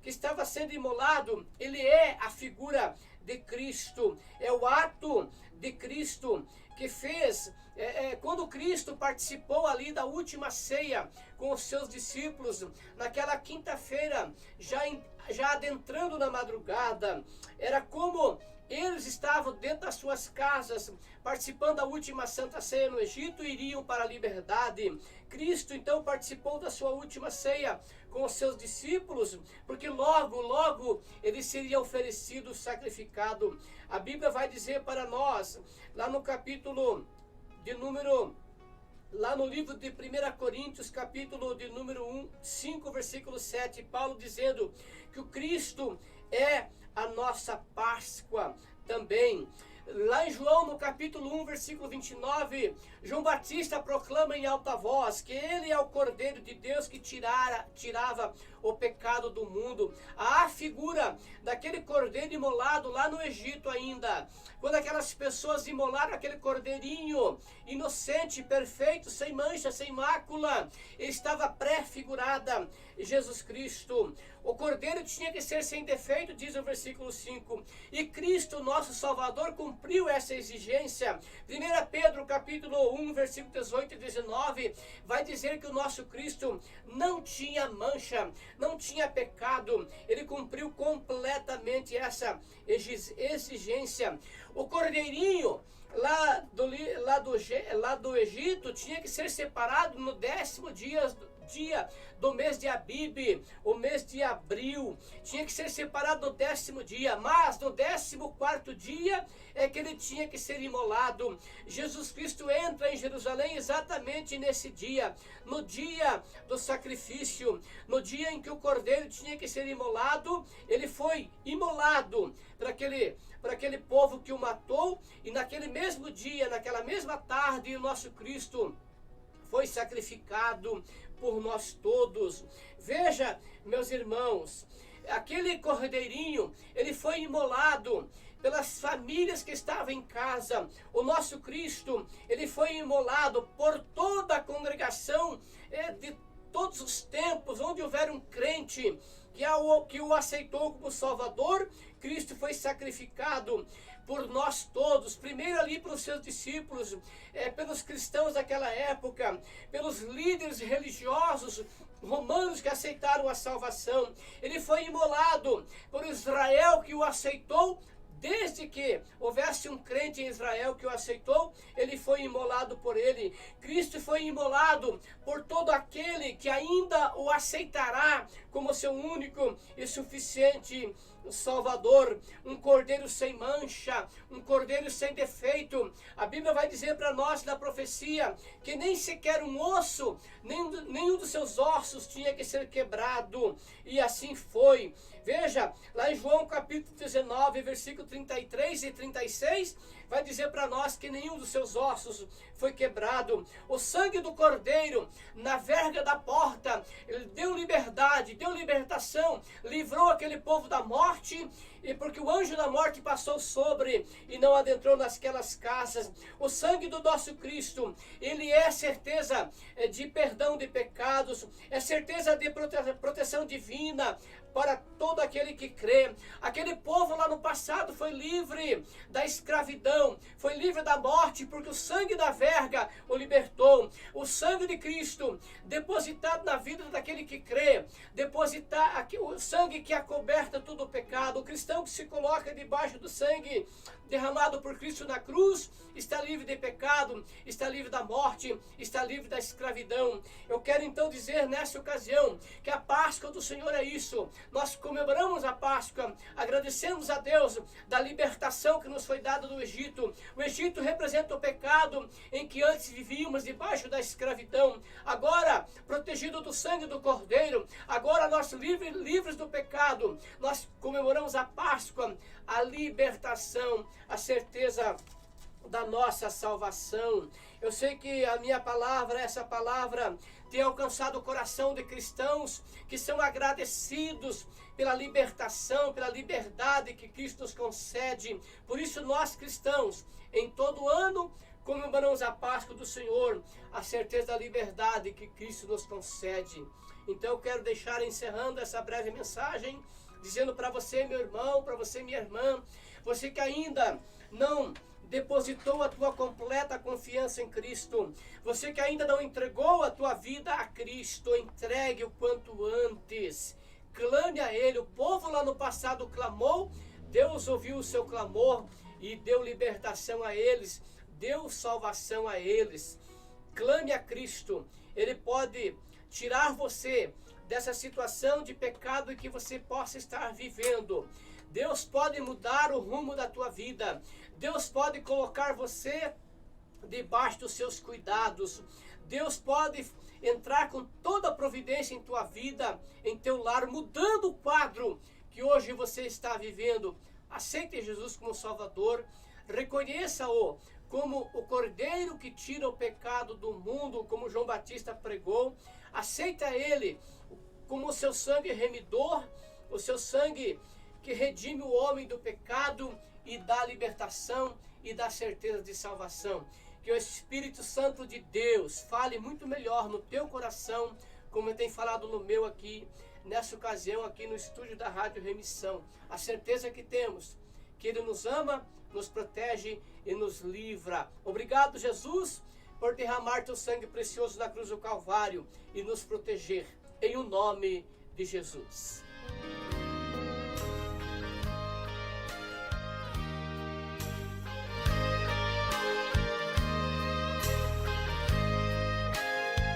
que estava sendo imolado, ele é a figura de Cristo, é o ato de Cristo que fez, quando Cristo participou ali da última ceia com os seus discípulos, naquela quinta-feira, já adentrando na madrugada, era como eles estavam dentro das suas casas, participando da última Santa Ceia no Egito, e iriam para a liberdade. Cristo então participou da sua última ceia com os seus discípulos, porque logo ele seria oferecido, sacrificado. A Bíblia vai dizer para nós, lá no capítulo de número, lá no livro de 1 Coríntios, capítulo de número 5, versículo 7, Paulo dizendo que o Cristo é a nossa Páscoa também. Lá em João, no capítulo 1, versículo 29, João Batista proclama em alta voz que ele é o Cordeiro de Deus que tirava o pecado do mundo. A figura daquele cordeiro imolado lá no Egito ainda, quando aquelas pessoas imolaram aquele cordeirinho inocente, perfeito, sem mancha, sem mácula, estava pré-figurada Jesus Cristo. O cordeiro tinha que ser sem defeito, diz o versículo 5. E Cristo, nosso Salvador, cumpriu essa exigência. 1 Pedro, capítulo 1, versículo 18 e 19, vai dizer que o nosso Cristo não tinha mancha, não tinha pecado. Ele cumpriu completamente essa exigência. O cordeirinho lá do Egito tinha que ser separado no 10º dia do mês de Abib, o mês de abril, tinha que ser separado no 10º dia, mas no 14º dia é que ele tinha que ser imolado. Jesus Cristo entra em Jerusalém exatamente nesse dia, no dia do sacrifício, no dia em que o cordeiro tinha que ser imolado. Ele foi imolado para aquele povo que o matou, e naquele mesmo dia, naquela mesma tarde, o nosso Cristo foi sacrificado por nós todos. Veja, meus irmãos, aquele cordeirinho, ele foi imolado pelas famílias que estavam em casa. O nosso Cristo, ele foi imolado por toda a congregação de todos os tempos, onde houver um crente que o aceitou como Salvador. Cristo foi sacrificado por nós todos, primeiro ali pelos seus discípulos, pelos cristãos daquela época, pelos líderes religiosos romanos que aceitaram a salvação. Ele foi imolado por Israel, que o aceitou. Desde que houvesse um crente em Israel que o aceitou, ele foi imolado por ele. Cristo foi imolado por todo aquele que ainda o aceitará como seu único e suficiente Salvador. Um cordeiro sem mancha, um cordeiro sem defeito. A Bíblia vai dizer para nós na profecia que nem sequer um osso, nenhum dos seus ossos tinha que ser quebrado. E assim foi. Veja, lá em João capítulo 19, versículo 33 e 36, vai dizer para nós que nenhum dos seus ossos foi quebrado. O sangue do cordeiro na verga da porta, ele deu liberdade, deu libertação, livrou aquele povo da morte, e porque o anjo da morte passou sobre e não adentrou nasquelas casas. O sangue do nosso Cristo, ele é certeza de perdão de pecados, é certeza de proteção divina para todo aquele que crê. Aquele povo lá no passado foi livre da escravidão, foi livre da morte, porque o sangue da verga o libertou. O sangue de Cristo depositado na vida daquele que crê, depositar aqui o sangue que acoberta todo o pecado. O cristão que se coloca debaixo do sangue derramado por Cristo na cruz está livre de pecado, está livre da morte, está livre da escravidão. Eu quero então dizer nessa ocasião que a Páscoa do Senhor é isso. Nós comemoramos a Páscoa, agradecemos a Deus da libertação que nos foi dada do Egito. O Egito representa o pecado em que antes vivíamos debaixo da escravidão. Agora, protegido do sangue do Cordeiro, agora nós livres do pecado, nós comemoramos a Páscoa, a libertação, a certeza da nossa salvação. Eu sei que a minha palavra, essa palavra, tem alcançado o coração de cristãos que são agradecidos pela libertação, pela liberdade que Cristo nos concede. Por isso nós cristãos, em todo ano, comemoramos a Páscoa do Senhor, a certeza da liberdade que Cristo nos concede. Então eu quero deixar encerrando essa breve mensagem, dizendo para você, meu irmão, para você, minha irmã, você que ainda não depositou a tua completa confiança em Cristo, você que ainda não entregou a tua vida a Cristo, entregue o quanto antes, clame a Ele. O povo lá no passado clamou, Deus ouviu o seu clamor e deu libertação a eles, deu salvação a eles. Clame a Cristo, Ele pode tirar você dessa situação de pecado em que você possa estar vivendo. Deus pode mudar o rumo da tua vida. Deus pode colocar você debaixo dos seus cuidados. Deus pode entrar com toda a providência em tua vida, em teu lar, mudando o quadro que hoje você está vivendo. Aceite Jesus como Salvador. Reconheça-o como o Cordeiro que tira o pecado do mundo, como João Batista pregou. Aceita Ele como o seu sangue remidor, o seu sangue que redime o homem do pecado e dá libertação e dá certeza de salvação. Que o Espírito Santo de Deus fale muito melhor no teu coração, como ele tem falado no meu aqui, nessa ocasião aqui no estúdio da Rádio Remissão. A certeza que temos, que Ele nos ama, nos protege e nos livra. Obrigado, Jesus, por derramar teu sangue precioso na cruz do Calvário e nos proteger. Em o nome de Jesus.